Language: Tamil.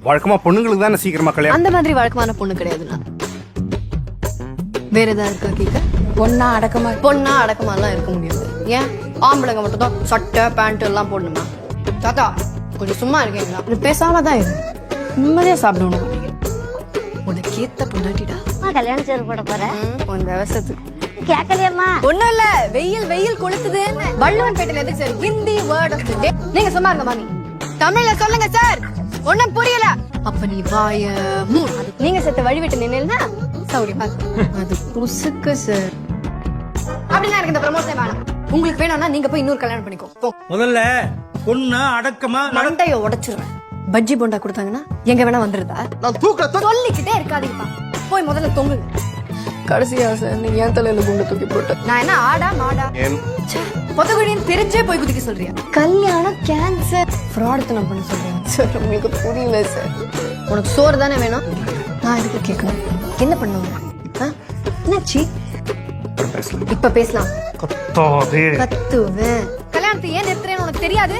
வழக்கமா பொண்ணுங்களுக்கு தானே சீக்கிரமா கல்யாணம். அந்த மாதிரி வழக்கமான பொண்ணு கிடையாதுண்ணா. வேற ஏதாவது இருக்கா கேட்க? பொண்ணா அடக்கமாலாம் இருக்க முடியாது. ஏன் ஆம்பளைங்க மட்டும் தான் சட்டை பேண்ட் எல்லாம் போடணுமா? தாத்தா கொஞ்சம் சும்மா இருக்கீங்களா? இது பேசாம தான் இருக்கு. நிம்மதியா சாப்பிடணும். உனக்கு ஏத்த பொண்டாட்டிடா. கல்யாணம் செய்து போட போறேன். உன் விவசாயத்துக்கு கேட்கலையம்மா. ஒண்ணும் இல்ல, வெயில் கொளுத்துது. வள்ளுவன் பேட்டையில எதுக்கு sir Hindi word of the day? நீங்க சும்மா இருங்க மாமி. தமிழ்ல சொல்லுங்க சார். ஒண்ணும் புரியல. அப்ப நீ வாய மூடு. நீங்க செத்த வழிவிட்டு நின்னா சௌரியமா அது புசுக்கு சார். அப்படின்னா எனக்கு இந்த ப்ரமோஷன் வேணாம். உங்களுக்கு வேணும்னா நீங்க போய் இன்னொரு கல்யாணம் பண்ணிக்கோ. போ. முதல்ல பொண்ணு அடக்கமா மண்டைய உடைச்சிடுறேன். பஜ்ஜி போண்டா கொடுத்தாங்கன்னா எங்க வேணா வந்துருதா? நான் தூக்கல சொல்லிக்கிட்டே இருக்காதீங்கப்பா. போய் முதல்ல தொங்குங்க. கடைசியா சார் நீ ஏன் தலையில குண்டு தூக்கி போட்ட? நான் என்ன ஆடா மாடா? பொதுகுழின்னு தெரிஞ்சே போய் குதிக்க சொல்றியா? கல்யாணம் கேன்சர் ஃப்ராட்த்தனம் பண்ண சொல்றேன் சார். உங்களுக்கு புரியல சார். உனக்கு சோறு தானே வேணும். நான் எதுக்கு கேட்கணும்? என்ன பண்ணுவாங்க? என்னாச்சு? இப்ப பேசலாம். கத்துவேன். கல்யாணத்தை ஏன் நிறுத்துறேன்னு உனக்கு தெரியாது?